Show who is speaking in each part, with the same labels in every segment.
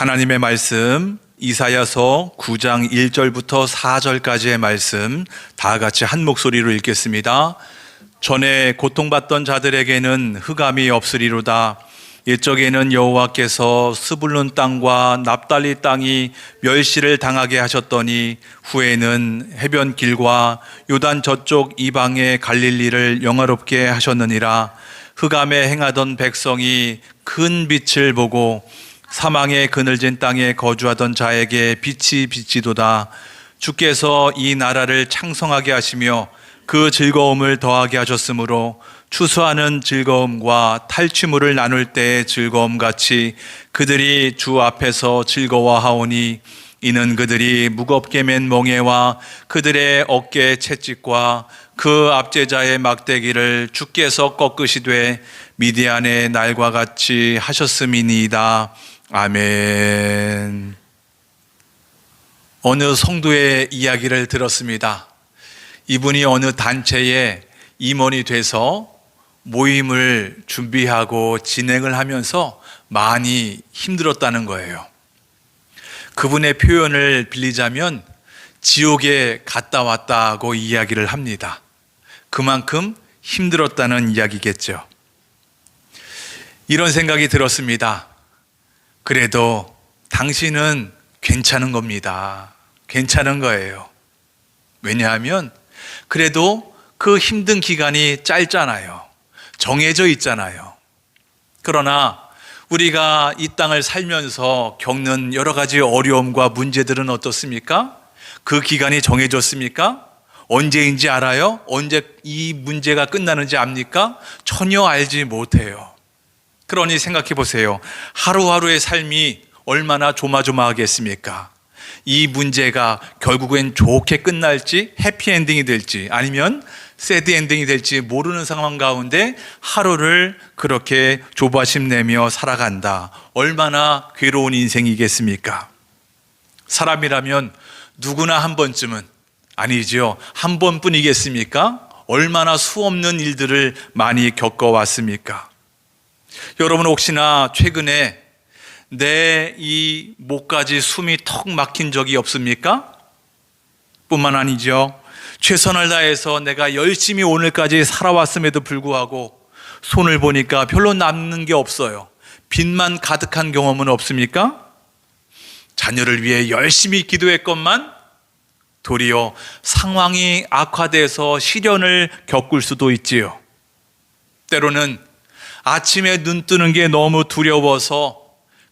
Speaker 1: 하나님의 말씀 이사야서 9장 1절부터 4절까지의 말씀 다 같이 한 목소리로 읽겠습니다. 전에 고통받던 자들에게는 흑암이 없으리로다. 옛적에는 여호와께서 스불룬 땅과 납달리 땅이 멸시를 당하게 하셨더니 후에는 해변 길과 요단 저쪽 이방의 갈릴리를 영화롭게 하셨느니라. 흑암에 행하던 백성이 큰 빛을 보고 사망의 그늘진 땅에 거주하던 자에게 빛이 비치도다. 주께서 이 나라를 창성하게 하시며 그 즐거움을 더하게 하셨으므로 추수하는 즐거움과 탈취물을 나눌 때의 즐거움 같이 그들이 주 앞에서 즐거워하오니 이는 그들이 무겁게 맨 멍에와 그들의 어깨 채찍과 그 압제자의 막대기를 주께서 꺾으시되 미디안의 날과 같이 하셨음이니이다. 아멘. 어느 성도의 이야기를 들었습니다. 이분이 어느 단체의 임원이 돼서 모임을 준비하고 진행을 하면서 많이 힘들었다는 거예요. 그분의 표현을 빌리자면 지옥에 갔다 왔다고 이야기를 합니다. 그만큼 힘들었다는 이야기겠죠. 이런 생각이 들었습니다. 그래도 당신은 괜찮은 겁니다. 괜찮은 거예요. 왜냐하면 그래도 그 힘든 기간이 짧잖아요. 정해져 있잖아요. 그러나 우리가 이 땅을 살면서 겪는 여러 가지 어려움과 문제들은 어떻습니까? 그 기간이 정해졌습니까? 언제인지 알아요? 언제 이 문제가 끝나는지 압니까? 전혀 알지 못해요. 그러니 생각해 보세요. 하루하루의 삶이 얼마나 조마조마하겠습니까? 이 문제가 결국엔 좋게 끝날지 해피엔딩이 될지 아니면 새드엔딩이 될지 모르는 상황 가운데 하루를 그렇게 조바심 내며 살아간다. 얼마나 괴로운 인생이겠습니까? 사람이라면 누구나 한 번쯤은, 아니죠, 한 번뿐이겠습니까? 얼마나 수없는 일들을 많이 겪어왔습니까? 여러분 혹시나 최근에 내 이 목까지 숨이 턱 막힌 적이 없습니까? 뿐만 아니죠. 최선을 다해서 내가 열심히 오늘까지 살아왔음에도 불구하고 손을 보니까 별로 남는 게 없어요. 빚만 가득한 경험은 없습니까? 자녀를 위해 열심히 기도했건만 도리어 상황이 악화돼서 시련을 겪을 수도 있지요. 때로는 아침에 눈 뜨는 게 너무 두려워서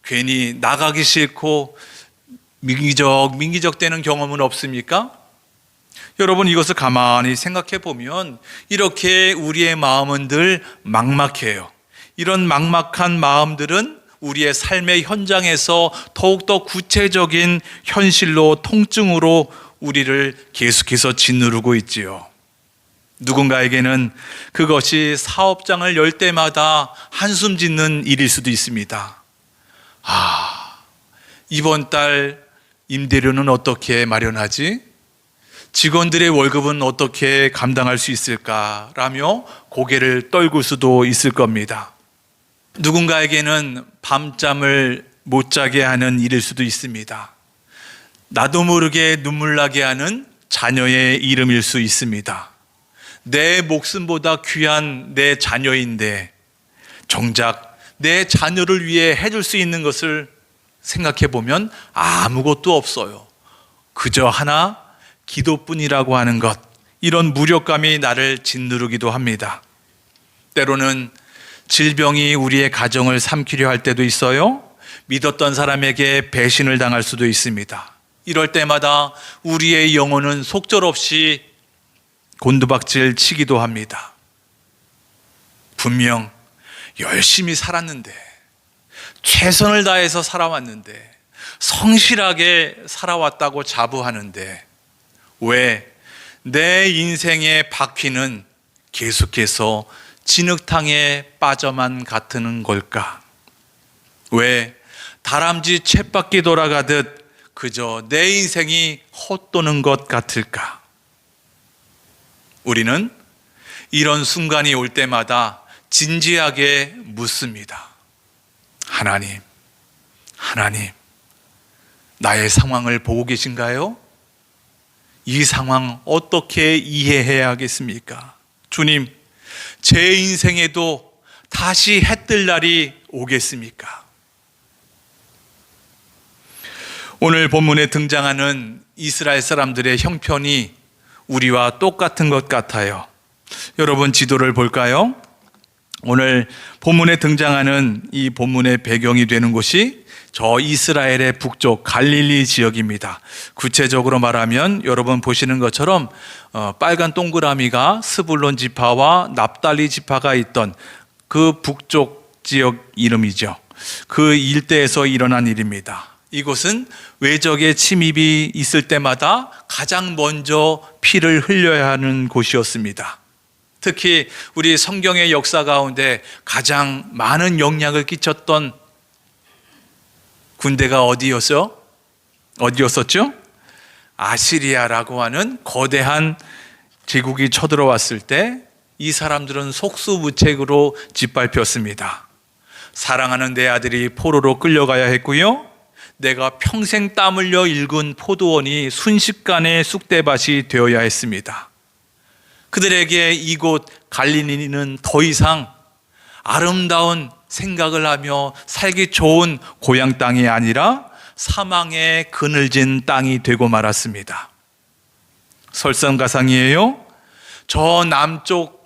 Speaker 1: 괜히 나가기 싫고 민기적 되는 경험은 없습니까? 여러분 이것을 가만히 생각해 보면 이렇게 우리의 마음은 늘 막막해요. 이런 막막한 마음들은 우리의 삶의 현장에서 더욱더 구체적인 현실로 통증으로 우리를 계속해서 짓누르고 있지요. 누군가에게는 그것이 사업장을 열 때마다 한숨 짓는 일일 수도 있습니다. 이번 달 임대료는 어떻게 마련하지? 직원들의 월급은 어떻게 감당할 수 있을까라며 고개를 떨굴 수도 있을 겁니다. 누군가에게는 밤잠을 못 자게 하는 일일 수도 있습니다. 나도 모르게 눈물 나게 하는 자녀의 이름일 수 있습니다. 내 목숨보다 귀한 내 자녀인데 정작 내 자녀를 위해 해줄 수 있는 것을 생각해 보면 아무것도 없어요. 그저 하나 기도뿐이라고 하는 것, 이런 무력감이 나를 짓누르기도 합니다. 때로는 질병이 우리의 가정을 삼키려 할 때도 있어요. 믿었던 사람에게 배신을 당할 수도 있습니다. 이럴 때마다 우리의 영혼은 속절없이 곤두박질 치기도 합니다. 분명 열심히 살았는데, 최선을 다해서 살아왔는데, 성실하게 살아왔다고 자부하는데 왜 내 인생의 바퀴는 계속해서 진흙탕에 빠져만 같은 걸까? 왜 다람쥐 쳇바퀴 돌아가듯 그저 내 인생이 헛도는 것 같을까? 우리는 이런 순간이 올 때마다 진지하게 묻습니다. 하나님, 나의 상황을 보고 계신가요? 이 상황 어떻게 이해해야 하겠습니까? 주님, 제 인생에도 다시 해 뜰 날이 오겠습니까? 오늘 본문에 등장하는 이스라엘 사람들의 형편이 우리와 똑같은 것 같아요. 여러분, 지도를 볼까요? 오늘 본문에 등장하는 이 본문의 배경이 되는 곳이 저 이스라엘의 북쪽 갈릴리 지역입니다. 구체적으로 말하면 여러분 보시는 것처럼 빨간 동그라미가 스불론 지파와 납달리 지파가 있던 그 북쪽 지역 이름이죠. 그 일대에서 일어난 일입니다. 이곳은 외적의 침입이 있을 때마다 가장 먼저 피를 흘려야 하는 곳이었습니다. 특히 우리 성경의 역사 가운데 가장 많은 영향을 끼쳤던 군대가 어디였었죠? 아시리아라고 하는 거대한 제국이 쳐들어왔을 때 이 사람들은 속수무책으로 짓밟혔습니다. 사랑하는 내 아들이 포로로 끌려가야 했고요, 내가 평생 땀 흘려 일군 포도원이 순식간에 쑥대밭이 되어야 했습니다. 그들에게 이곳 갈릴리는 더 이상 아름다운 생각을 하며 살기 좋은 고향 땅이 아니라 사망의 그늘진 땅이 되고 말았습니다. 설상가상이에요. 저 남쪽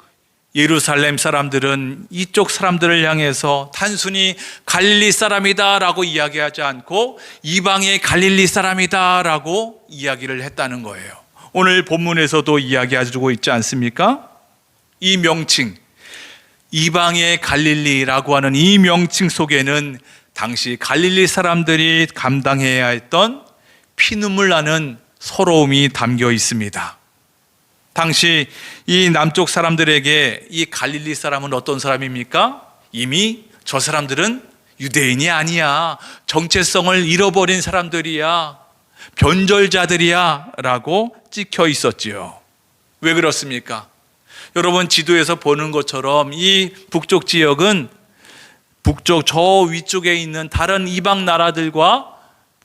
Speaker 1: 예루살렘 사람들은 이쪽 사람들을 향해서 단순히 갈릴리 사람이다 라고 이야기하지 않고 이방의 갈릴리 사람이다 라고 이야기를 했다는 거예요. 오늘 본문에서도 이야기해주고 있지 않습니까? 이 명칭, 이방의 갈릴리라고 하는 이 명칭 속에는 당시 갈릴리 사람들이 감당해야 했던 피눈물 나는 서러움이 담겨 있습니다. 당시 이 남쪽 사람들에게 이 갈릴리 사람은 어떤 사람입니까? 이미 저 사람들은 유대인이 아니야, 정체성을 잃어버린 사람들이야, 변절자들이야 라고 찍혀 있었지요. 왜 그렇습니까? 여러분, 지도에서 보는 것처럼 이 북쪽 지역은 북쪽 저 위쪽에 있는 다른 이방 나라들과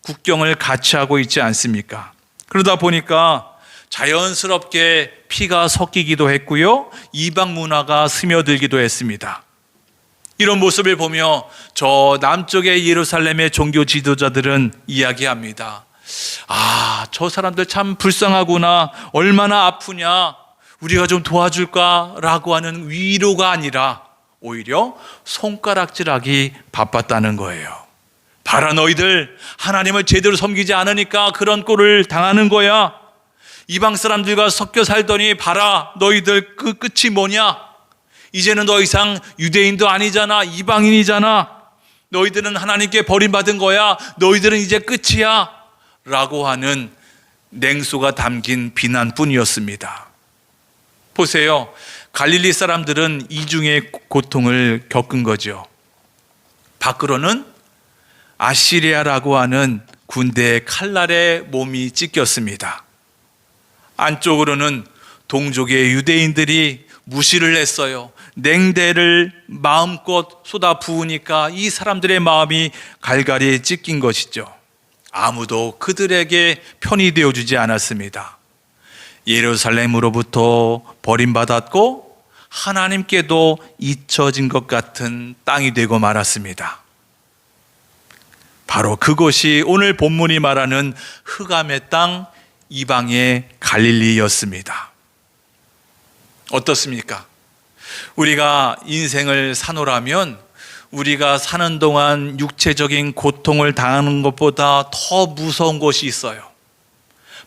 Speaker 1: 국경을 같이 하고 있지 않습니까? 그러다 보니까 자연스럽게 피가 섞이기도 했고요, 이방 문화가 스며들기도 했습니다. 이런 모습을 보며 저 남쪽의 예루살렘의 종교 지도자들은 이야기합니다. 저 사람들 참 불쌍하구나, 얼마나 아프냐, 우리가 좀 도와줄까 라고 하는 위로가 아니라 오히려 손가락질하기 바빴다는 거예요. 봐라, 너희들 하나님을 제대로 섬기지 않으니까 그런 꼴을 당하는 거야. 이방 사람들과 섞여 살더니 봐라, 너희들 그 끝이 뭐냐? 이제는 더 이상 유대인도 아니잖아, 이방인이잖아. 너희들은 하나님께 버림받은 거야. 너희들은 이제 끝이야 라고 하는 냉소가 담긴 비난뿐이었습니다. 보세요, 갈릴리 사람들은 이중의 고통을 겪은 거죠. 밖으로는 아시리아라고 하는 군대의 칼날에 몸이 찢겼습니다. 안쪽으로는 동족의 유대인들이 무시를 했어요. 냉대를 마음껏 쏟아 부으니까 이 사람들의 마음이 갈갈이 찢긴 것이죠. 아무도 그들에게 편이 되어주지 않았습니다. 예루살렘으로부터 버림받았고 하나님께도 잊혀진 것 같은 땅이 되고 말았습니다. 바로 그곳이 오늘 본문이 말하는 흑암의 땅, 이방의 갈릴리였습니다. 어떻습니까? 우리가 인생을 사노라면 우리가 사는 동안 육체적인 고통을 당하는 것보다 더 무서운 것이 있어요.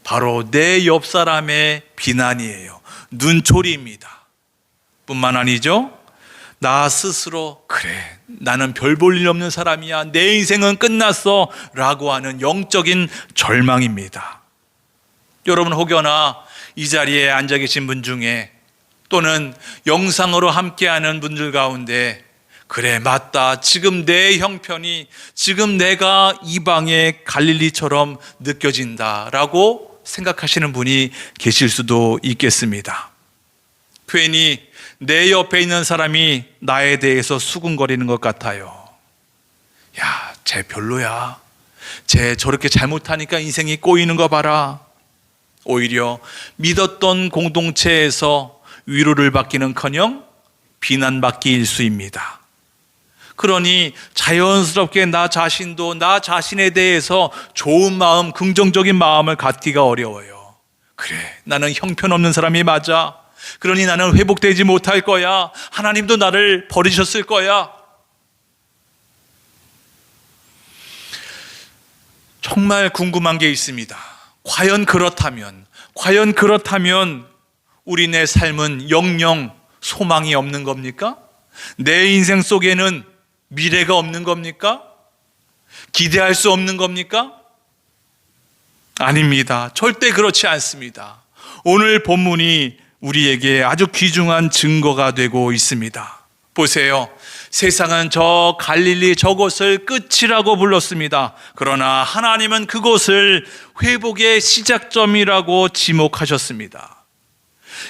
Speaker 1: 바로 내 옆 사람의 비난이에요. 눈초리입니다. 뿐만 아니죠, 나 스스로 그래, 나는 별 볼 일 없는 사람이야, 내 인생은 끝났어 라고 하는 영적인 절망입니다. 여러분, 혹여나 이 자리에 앉아 계신 분 중에 또는 영상으로 함께하는 분들 가운데 그래, 맞다, 지금 내 형편이, 지금 내가 이방의 갈릴리처럼 느껴진다라고 생각하시는 분이 계실 수도 있겠습니다. 괜히 내 옆에 있는 사람이 나에 대해서 수군거리는 것 같아요. 야, 쟤 별로야, 쟤 저렇게 잘못하니까 인생이 꼬이는 거 봐라. 오히려 믿었던 공동체에서 위로를 받기는커녕 비난받기 일쑤입니다. 그러니 자연스럽게 나 자신도 나 자신에 대해서 좋은 마음, 긍정적인 마음을 갖기가 어려워요. 그래, 나는 형편없는 사람이 맞아. 그러니 나는 회복되지 못할 거야. 하나님도 나를 버리셨을 거야. 정말 궁금한 게 있습니다. 과연 그렇다면 우리네 삶은 영영 소망이 없는 겁니까? 내 인생 속에는 미래가 없는 겁니까? 기대할 수 없는 겁니까? 아닙니다. 절대 그렇지 않습니다. 오늘 본문이 우리에게 아주 귀중한 증거가 되고 있습니다. 보세요. 세상은 저 갈릴리 저곳을 끝이라고 불렀습니다. 그러나 하나님은 그곳을 회복의 시작점이라고 지목하셨습니다.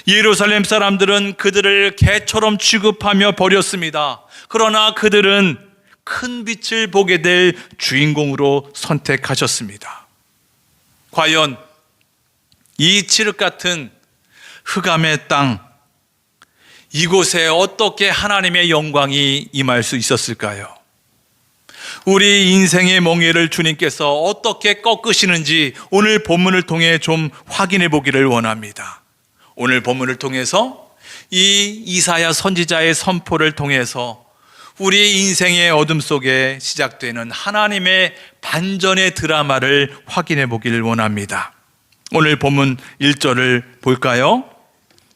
Speaker 1: 예루살렘 사람들은 그들을 개처럼 취급하며 버렸습니다. 그러나 그들은 큰 빛을 보게 될 주인공으로 선택하셨습니다. 과연 이 칠흑 같은 흑암의 땅, 이곳에 어떻게 하나님의 영광이 임할 수 있었을까요? 우리 인생의 멍에를 주님께서 어떻게 꺾으시는지 오늘 본문을 통해 좀 확인해 보기를 원합니다. 오늘 본문을 통해서 이 이사야 선지자의 선포를 통해서 우리 인생의 어둠 속에 시작되는 하나님의 반전의 드라마를 확인해 보기를 원합니다. 오늘 본문 1절을 볼까요?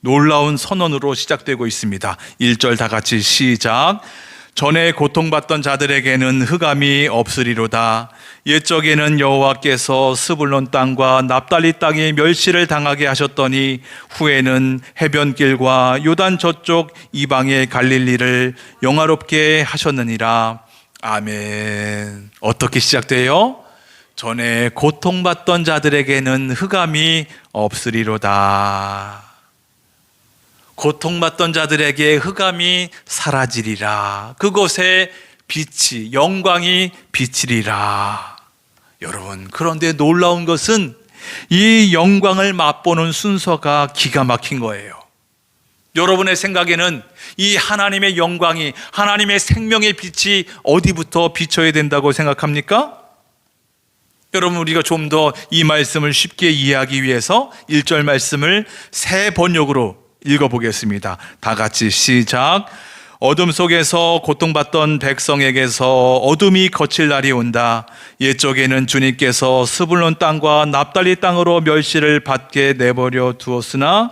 Speaker 1: 놀라운 선언으로 시작되고 있습니다. 1절 다 같이 시작. 전에 고통받던 자들에게는 흑암이 없으리로다. 옛적에는 여호와께서 스불론 땅과 납달리 땅에 멸시를 당하게 하셨더니 후에는 해변길과 요단 저쪽 이방의 갈릴리를 영화롭게 하셨느니라. 아멘. 어떻게 시작돼요? 전에 고통받던 자들에게는 흑암이 없으리로다. 고통받던 자들에게 흑암이 사라지리라. 그곳에 빛이, 영광이 비치리라. 여러분, 그런데 놀라운 것은 이 영광을 맛보는 순서가 기가 막힌 거예요. 여러분의 생각에는 이 하나님의 영광이, 하나님의 생명의 빛이 어디부터 비춰야 된다고 생각합니까? 여러분, 우리가 좀 더 이 말씀을 쉽게 이해하기 위해서 1절 말씀을 새 번역으로 읽어보겠습니다. 다 같이 시작. 어둠 속에서 고통받던 백성에게서 어둠이 거칠 날이 온다. 옛적에는 주님께서 스불론 땅과 납달리 땅으로 멸시를 받게 내버려 두었으나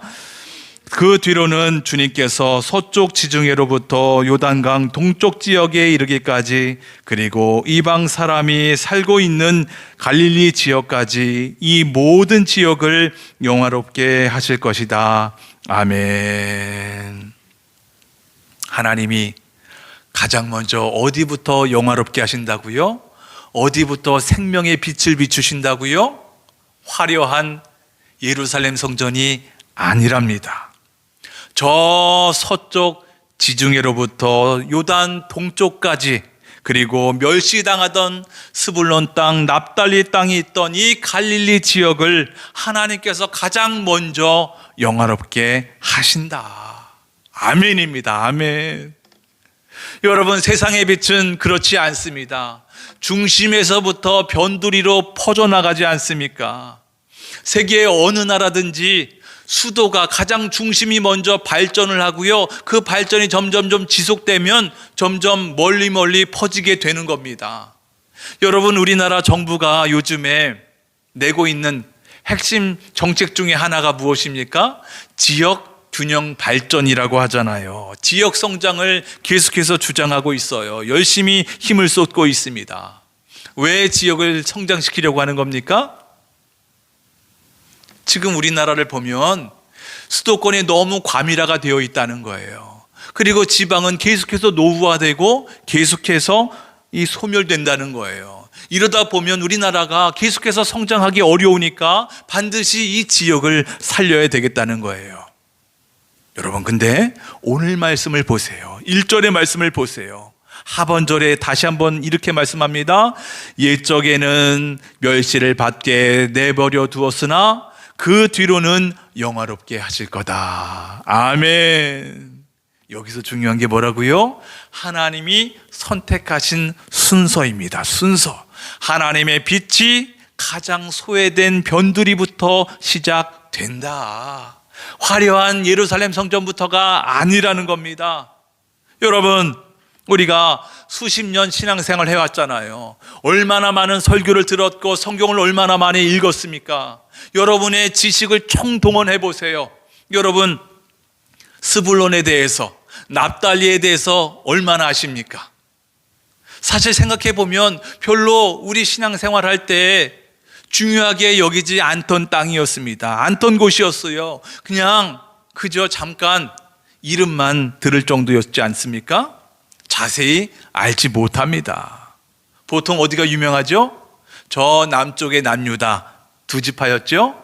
Speaker 1: 그 뒤로는 주님께서 서쪽 지중해로부터 요단강 동쪽 지역에 이르기까지, 그리고 이방 사람이 살고 있는 갈릴리 지역까지 이 모든 지역을 영화롭게 하실 것이다. 아멘. 하나님이 가장 먼저 어디부터 영화롭게 하신다고요? 어디부터 생명의 빛을 비추신다고요? 화려한 예루살렘 성전이 아니랍니다. 저 서쪽 지중해로부터 요단 동쪽까지, 그리고 멸시당하던 스불론 땅, 납달리 땅이 있던 이 갈릴리 지역을 하나님께서 가장 먼저 영화롭게 하신다. 아멘입니다. 아멘. 여러분, 세상의 빛은 그렇지 않습니다. 중심에서부터 변두리로 퍼져나가지 않습니까? 세계의 어느 나라든지 수도가 가장 중심이 먼저 발전을 하고요, 그 발전이 점점 지속되면 점점 멀리 퍼지게 되는 겁니다. 여러분, 우리나라 정부가 요즘에 내고 있는 핵심 정책 중에 하나가 무엇입니까? 지역 균형 발전이라고 하잖아요. 지역 성장을 계속해서 주장하고 있어요. 열심히 힘을 쏟고 있습니다. 왜 지역을 성장시키려고 하는 겁니까? 지금 우리나라를 보면 수도권이 너무 과밀화가 되어 있다는 거예요. 그리고 지방은 계속해서 노후화되고 계속해서 소멸된다는 거예요. 이러다 보면 우리나라가 계속해서 성장하기 어려우니까 반드시 이 지역을 살려야 되겠다는 거예요. 여러분, 근데 오늘 말씀을 보세요. 1절의 말씀을 보세요. 하번절에 다시 한번 이렇게 말씀합니다. 옛적에는 멸시를 받게 내버려 두었으나 그 뒤로는 영화롭게 하실 거다. 아멘. 여기서 중요한 게 뭐라고요? 하나님이 선택하신 순서입니다. 순서. 하나님의 빛이 가장 소외된 변두리부터 시작된다. 화려한 예루살렘 성전부터가 아니라는 겁니다. 여러분, 우리가 수십 년 신앙생활 해왔잖아요. 얼마나 많은 설교를 들었고 성경을 얼마나 많이 읽었습니까? 여러분의 지식을 총동원해 보세요. 여러분, 스불론에 대해서, 납달리에 대해서 얼마나 아십니까? 사실 생각해 보면 별로 우리 신앙생활 할 때 중요하게 여기지 않던 땅이었습니다. 않던 곳이었어요. 그냥 그저 잠깐 이름만 들을 정도였지 않습니까? 자세히 알지 못합니다. 보통 어디가 유명하죠? 저 남쪽의 남유다 두 지파였죠?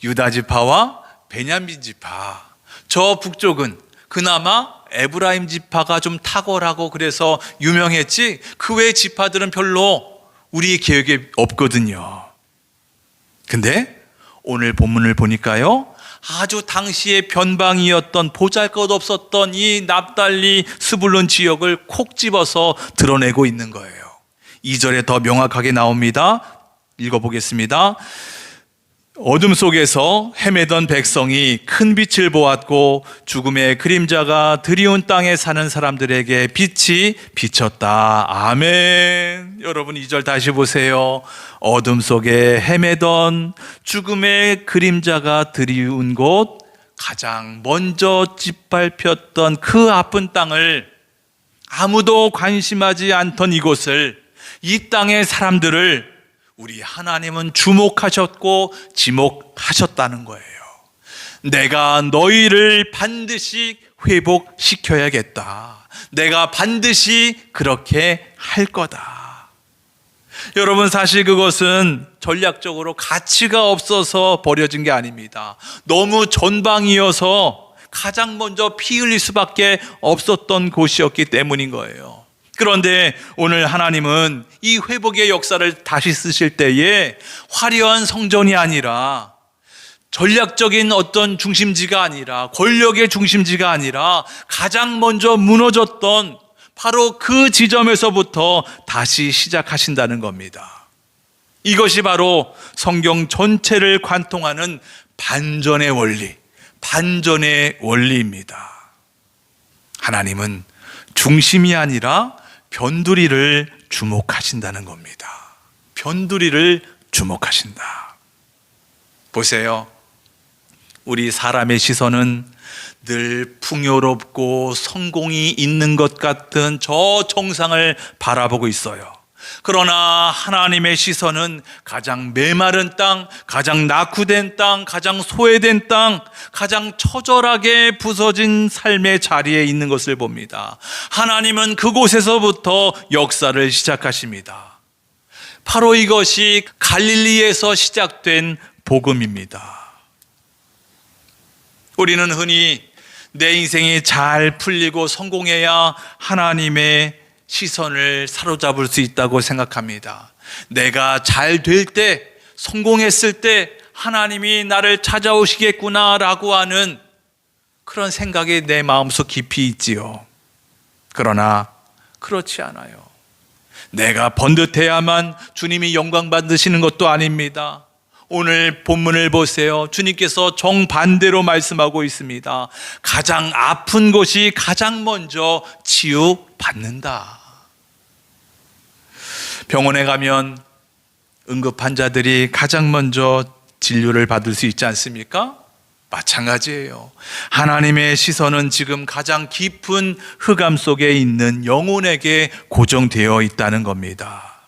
Speaker 1: 유다 지파와 베냐민 지파. 저 북쪽은 그나마 에브라임 지파가 좀 탁월하고 그래서 유명했지, 그 외 지파들은 별로 우리 기억에 없거든요. 근데 오늘 본문을 보니까요, 아주 당시의 변방이었던 보잘것없었던 이 납달리 스불론 지역을 콕 집어서 드러내고 있는 거예요. 2절에 더 명확하게 나옵니다. 읽어보겠습니다. 어둠 속에서 헤매던 백성이 큰 빛을 보았고 죽음의 그림자가 드리운 땅에 사는 사람들에게 빛이 비쳤다. 아멘. 여러분 2절 다시 보세요. 어둠 속에 헤매던 죽음의 그림자가 드리운 곳, 가장 먼저 짓밟혔던 그 아픈 땅을, 아무도 관심하지 않던 이곳을, 이 땅의 사람들을 우리 하나님은 주목하셨고 지목하셨다는 거예요. 내가 너희를 반드시 회복시켜야겠다. 내가 반드시 그렇게 할 거다. 여러분, 사실 그것은 전략적으로 가치가 없어서 버려진 게 아닙니다. 너무 전방이어서 가장 먼저 피 흘릴 수밖에 없었던 곳이었기 때문인 거예요. 그런데 오늘 하나님은 이 회복의 역사를 다시 쓰실 때에 화려한 성전이 아니라, 전략적인 어떤 중심지가 아니라, 권력의 중심지가 아니라 가장 먼저 무너졌던 바로 그 지점에서부터 다시 시작하신다는 겁니다. 이것이 바로 성경 전체를 관통하는 반전의 원리, 반전의 원리입니다. 하나님은 중심이 아니라 변두리를 주목하신다는 겁니다. 변두리를 주목하신다. 보세요. 우리 사람의 시선은 늘 풍요롭고 성공이 있는 것 같은 저 정상을 바라보고 있어요. 그러나 하나님의 시선은 가장 메마른 땅, 가장 낙후된 땅, 가장 소외된 땅, 가장 처절하게 부서진 삶의 자리에 있는 것을 봅니다. 하나님은 그곳에서부터 역사를 시작하십니다. 바로 이것이 갈릴리에서 시작된 복음입니다. 우리는 흔히 내 인생이 잘 풀리고 성공해야 하나님의 시선을 사로잡을 수 있다고 생각합니다. 내가 잘 될 때, 성공했을 때 하나님이 나를 찾아오시겠구나라고 하는 그런 생각이 내 마음속 깊이 있지요. 그러나 그렇지 않아요. 내가 번듯해야만 주님이 영광 받으시는 것도 아닙니다. 오늘 본문을 보세요. 주님께서 정반대로 말씀하고 있습니다. 가장 아픈 곳이 가장 먼저 치유받는다. 병원에 가면 응급 환자들이 가장 먼저 진료를 받을 수 있지 않습니까? 마찬가지예요. 하나님의 시선은 지금 가장 깊은 흑암 속에 있는 영혼에게 고정되어 있다는 겁니다.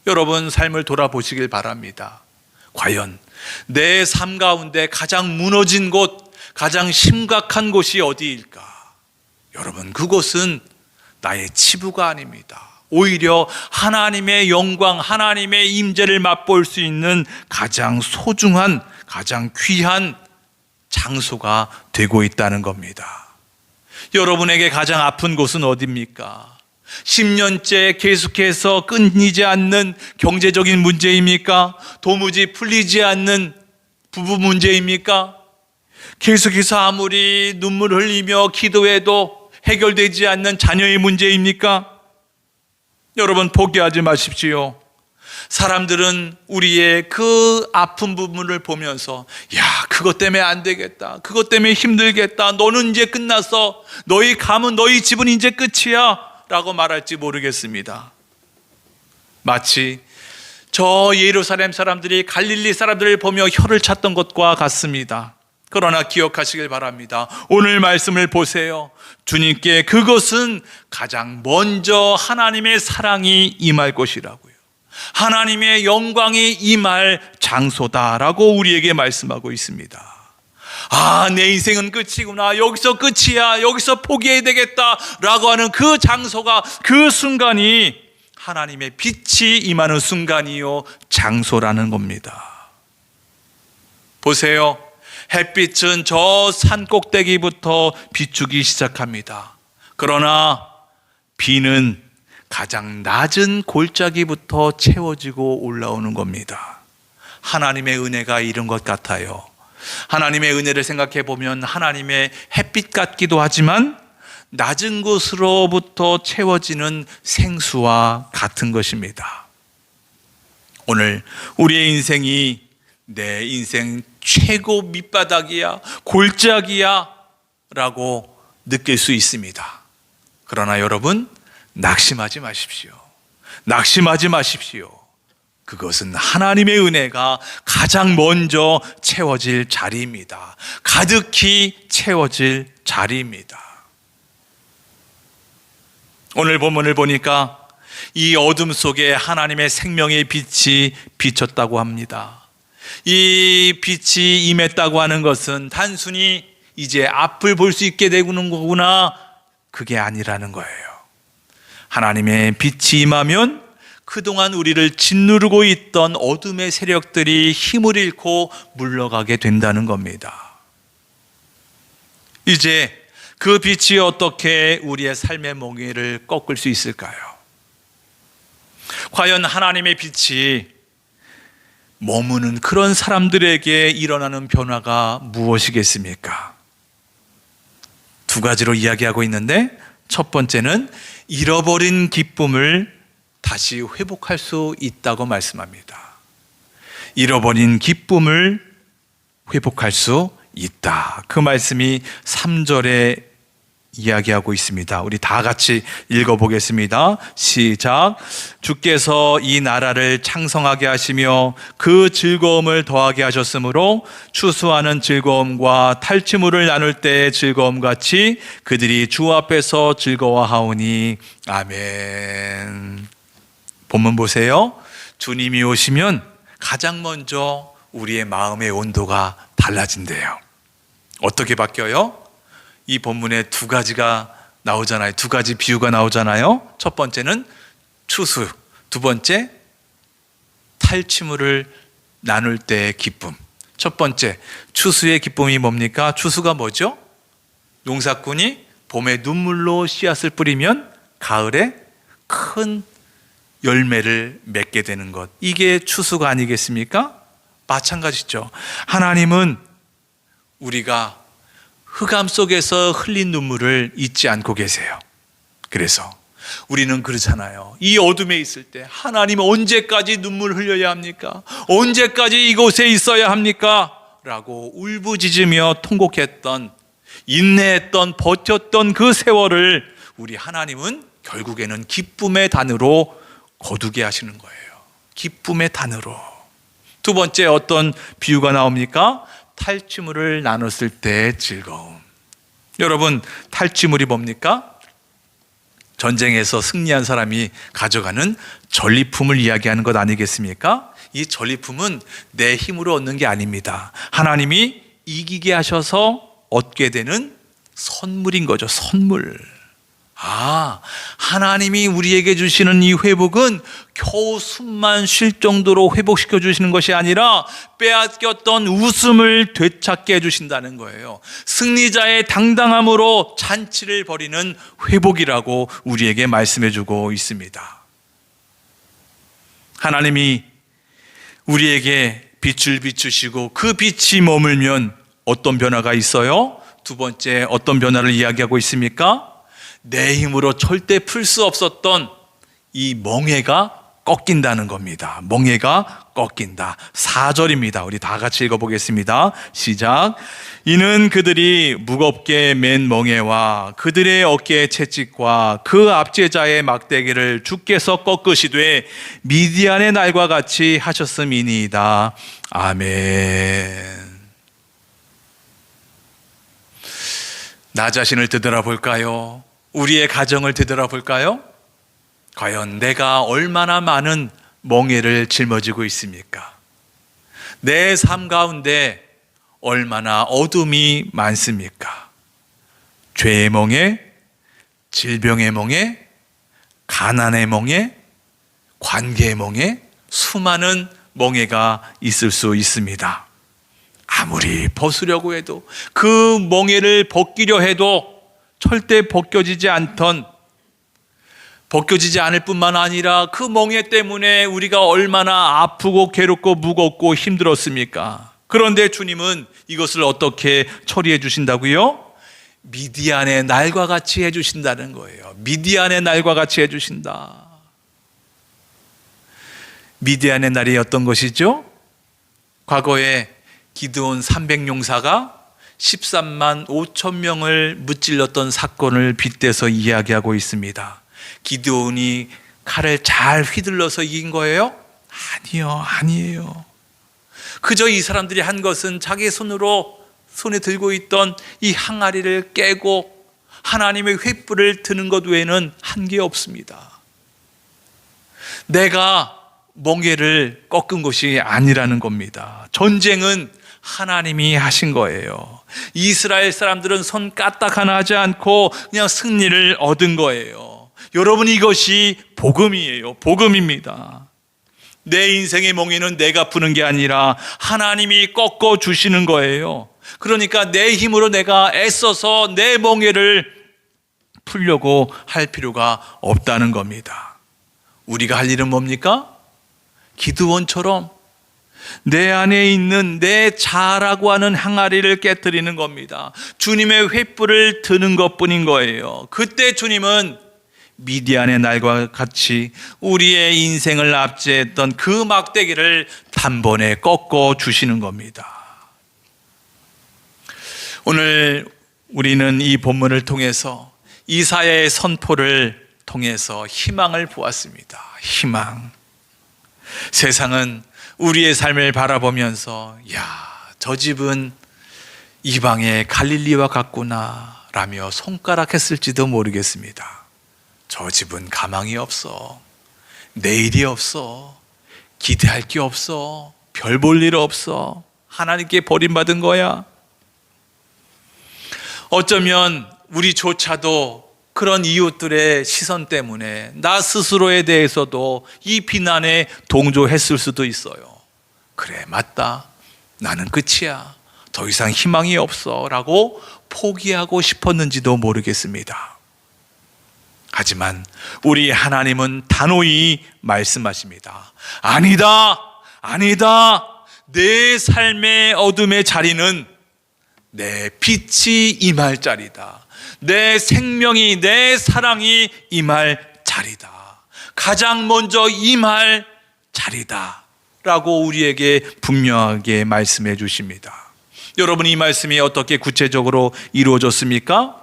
Speaker 1: 여러분, 삶을 돌아보시길 바랍니다. 과연 내 삶 가운데 가장 무너진 곳, 가장 심각한 곳이 어디일까? 여러분, 그곳은 나의 치부가 아닙니다. 오히려 하나님의 영광, 하나님의 임재를 맛볼 수 있는 가장 소중한, 가장 귀한 장소가 되고 있다는 겁니다. 여러분에게 가장 아픈 곳은 어디입니까? 10년째 계속해서 끊이지 않는 경제적인 문제입니까? 도무지 풀리지 않는 부부 문제입니까? 계속해서 아무리 눈물 흘리며 기도해도 해결되지 않는 자녀의 문제입니까? 여러분, 포기하지 마십시오. 사람들은 우리의 그 아픈 부분을 보면서 야, 그것 때문에 안 되겠다, 그것 때문에 힘들겠다, 너는 이제 끝났어, 너희 가문, 너희 집은 이제 끝이야 라고 말할지 모르겠습니다. 마치 저 예루살렘 사람들이 갈릴리 사람들을 보며 혀를 찼던 것과 같습니다. 그러나 기억하시길 바랍니다. 오늘 말씀을 보세요. 주님께 그것은 가장 먼저 하나님의 사랑이 임할 곳이라고요. 하나님의 영광이 임할 장소다라고 우리에게 말씀하고 있습니다. 아, 내 인생은 끝이구나, 여기서 끝이야, 여기서 포기해야 되겠다라고 하는 그 장소가, 그 순간이 하나님의 빛이 임하는 순간이요, 장소라는 겁니다. 보세요. 햇빛은 저 산 꼭대기부터 비추기 시작합니다. 그러나 비는 가장 낮은 골짜기부터 채워지고 올라오는 겁니다. 하나님의 은혜가 이런 것 같아요. 하나님의 은혜를 생각해 보면 하나님의 햇빛 같기도 하지만 낮은 곳으로부터 채워지는 생수와 같은 것입니다. 오늘 우리의 인생이 내 인생 최고 밑바닥이야, 골짜기야 라고 느낄 수 있습니다. 그러나 여러분, 낙심하지 마십시오. 낙심하지 마십시오. 그것은 하나님의 은혜가 가장 먼저 채워질 자리입니다. 가득히 채워질 자리입니다. 오늘 본문을 보니까 이 어둠 속에 하나님의 생명의 빛이 비쳤다고 합니다. 이 빛이 임했다고 하는 것은 단순히 이제 앞을 볼 수 있게 되는 거구나, 그게 아니라는 거예요. 하나님의 빛이 임하면 그동안 우리를 짓누르고 있던 어둠의 세력들이 힘을 잃고 물러가게 된다는 겁니다. 이제 그 빛이 어떻게 우리의 삶의 몽해를 꺾을 수 있을까요? 과연 하나님의 빛이 머무는 그런 사람들에게 일어나는 변화가 무엇이겠습니까? 두 가지로 이야기하고 있는데, 첫 번째는 잃어버린 기쁨을 다시 회복할 수 있다고 말씀합니다. 잃어버린 기쁨을 회복할 수 있다. 그 말씀이 3절에 이야기하고 있습니다. 우리 다 같이 읽어보겠습니다. 시작. 주께서 이 나라를 창성하게 하시며 그 즐거움을 더하게 하셨으므로 추수하는 즐거움과 탈취물을 나눌 때의 즐거움 같이 그들이 주 앞에서 즐거워하오니. 아멘. 본문 보세요. 주님이 오시면 가장 먼저 우리의 마음의 온도가 달라진대요. 어떻게 바뀌어요? 이 본문에 두 가지가 나오잖아요. 두 가지 비유가 나오잖아요. 첫 번째는 추수, 두 번째 탈취물을 나눌 때의 기쁨. 첫 번째 추수의 기쁨이 뭡니까? 추수가 뭐죠? 농사꾼이 봄에 눈물로 씨앗을 뿌리면 가을에 큰 열매를 맺게 되는 것, 이게 추수가 아니겠습니까? 마찬가지죠. 하나님은 우리가 흑암 속에서 흘린 눈물을 잊지 않고 계세요. 그래서 우리는 그렇잖아요. 이 어둠에 있을 때 하나님 언제까지 눈물 흘려야 합니까? 언제까지 이곳에 있어야 합니까? 라고 울부짖으며 통곡했던, 인내했던, 버텼던 그 세월을 우리 하나님은 결국에는 기쁨의 단으로 거두게 하시는 거예요. 기쁨의 단으로. 두 번째 어떤 비유가 나옵니까? 탈취물을 나눴을 때의 즐거움. 여러분, 탈취물이 뭡니까? 전쟁에서 승리한 사람이 가져가는 전리품을 이야기하는 것 아니겠습니까? 이 전리품은 내 힘으로 얻는 게 아닙니다. 하나님이 이기게 하셔서 얻게 되는 선물인 거죠. 선물. 하나님이 우리에게 주시는 이 회복은 겨우 숨만 쉴 정도로 회복시켜 주시는 것이 아니라 빼앗겼던 웃음을 되찾게 해주신다는 거예요. 승리자의 당당함으로 잔치를 벌이는 회복이라고 우리에게 말씀해 주고 있습니다. 하나님이 우리에게 빛을 비추시고 그 빛이 머물면 어떤 변화가 있어요? 두 번째, 어떤 변화를 이야기하고 있습니까? 내 힘으로 절대 풀 수 없었던 이 멍에가 꺾인다는 겁니다. 멍에가 꺾인다. 4절입니다. 우리 다 같이 읽어보겠습니다. 시작. 이는 그들이 무겁게 맨 멍에와 그들의 어깨의 채찍과 그 압제자의 막대기를 주께서 꺾으시되 미디안의 날과 같이 하셨음이니이다. 아멘. 나 자신을 되돌아볼까요? 우리의 가정을 되돌아볼까요? 과연 내가 얼마나 많은 멍에를 짊어지고 있습니까? 내 삶 가운데 얼마나 어둠이 많습니까? 죄의 멍에, 질병의 멍에, 가난의 멍에, 관계의 멍에, 수많은 멍에가 있을 수 있습니다. 아무리 벗으려고 해도, 그 멍에를 벗기려 해도 절대 벗겨지지 않을 뿐만 아니라 그 멍에 때문에 우리가 얼마나 아프고 괴롭고 무겁고 힘들었습니까? 그런데 주님은 이것을 어떻게 처리해 주신다고요? 미디안의 날과 같이 해 주신다는 거예요. 미디안의 날과 같이 해 주신다. 미디안의 날이 어떤 것이죠? 과거에 기드온 300용사가 13만 5천 명을 무찔렀던 사건을 빗대서 이야기하고 있습니다. 기드온이 칼을 잘 휘둘러서 이긴 거예요? 아니에요. 그저 이 사람들이 한 것은 자기 손에 들고 있던 이 항아리를 깨고 하나님의 횃불을 드는 것 외에는 한 게 없습니다. 내가 멍에를 꺾은 것이 아니라는 겁니다. 전쟁은 하나님이 하신 거예요. 이스라엘 사람들은 손 까딱 하나 하지 않고 그냥 승리를 얻은 거예요. 여러분, 이것이 복음이에요. 복음입니다. 내 인생의 멍에는 내가 푸는 게 아니라 하나님이 꺾어 주시는 거예요. 그러니까 내 힘으로 내가 애써서 내 멍에를 풀려고 할 필요가 없다는 겁니다. 우리가 할 일은 뭡니까? 기드온처럼 내 안에 있는 내 자아라고 하는 항아리를 깨뜨리는 겁니다. 주님의 횃불을 드는 것뿐인 거예요. 그때 주님은 미디안의 날과 같이 우리의 인생을 압제했던 그 막대기를 단번에 꺾어 주시는 겁니다. 오늘 우리는 이 본문을 통해서 이사야의 선포를 통해서 희망을 보았습니다. 희망. 세상은 우리의 삶을 바라보면서 저 집은 이방의 갈릴리와 같구나 라며 손가락했을지도 모르겠습니다. 저 집은 가망이 없어, 내일이 없어, 기대할 게 없어, 별 볼 일 없어, 하나님께 버림받은 거야. 어쩌면 우리조차도 그런 이웃들의 시선 때문에 나 스스로에 대해서도 이 비난에 동조했을 수도 있어요. 그래, 맞다, 나는 끝이야, 더 이상 희망이 없어 라고 포기하고 싶었는지도 모르겠습니다. 하지만 우리 하나님은 단호히 말씀하십니다. 아니다, 내 삶의 어둠의 자리는 내 빛이 임할 자리다. 내 생명이, 내 사랑이 임할 자리다. 가장 먼저 임할 자리다 라고 우리에게 분명하게 말씀해 주십니다. 여러분, 이 말씀이 어떻게 구체적으로 이루어졌습니까?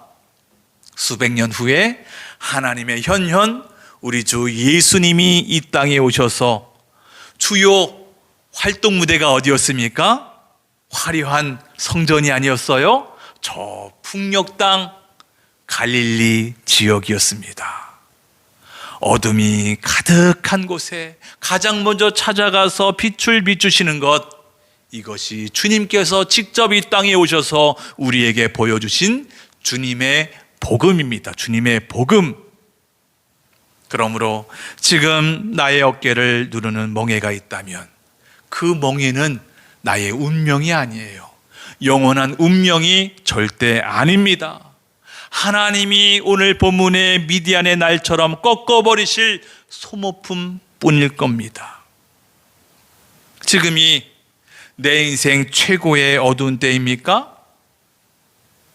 Speaker 1: 수백 년 후에 하나님의 현현 우리 주 예수님이 이 땅에 오셔서 주요 활동 무대가 어디였습니까? 화려한 성전이 아니었어요? 저 북녘 땅 갈릴리 지역이었습니다. 어둠이 가득한 곳에 가장 먼저 찾아가서 빛을 비추시는 것, 이것이 주님께서 직접 이 땅에 오셔서 우리에게 보여주신 주님의 복음입니다. 주님의 복음. 그러므로 지금 나의 어깨를 누르는 멍에가 있다면 그 멍에는 나의 운명이 아니에요. 영원한 운명이 절대 아닙니다. 하나님이 오늘 본문의 미디안의 날처럼 꺾어버리실 소모품 뿐일 겁니다. 지금이 내 인생 최고의 어두운 때입니까?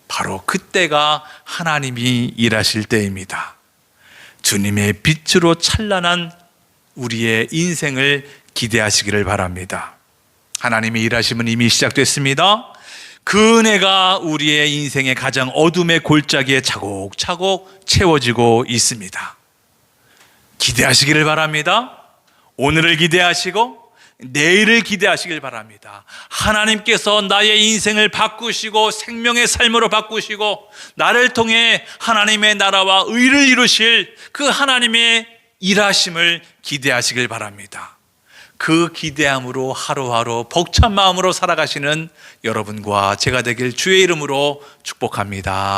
Speaker 1: 바로 그때가 하나님이 일하실 때입니다. 주님의 빛으로 찬란한 우리의 인생을 기대하시기를 바랍니다. 하나님의 일하심은 이미 시작됐습니다. 그 은혜가 우리의 인생의 가장 어둠의 골짜기에 차곡차곡 채워지고 있습니다. 기대하시기를 바랍니다. 오늘을 기대하시고 내일을 기대하시길 바랍니다. 하나님께서 나의 인생을 바꾸시고 생명의 삶으로 바꾸시고 나를 통해 하나님의 나라와 의를 이루실 그 하나님의 일하심을 기대하시길 바랍니다. 그 기대함으로 하루하루 벅찬 마음으로 살아가시는 여러분과 제가 되길 주의 이름으로 축복합니다.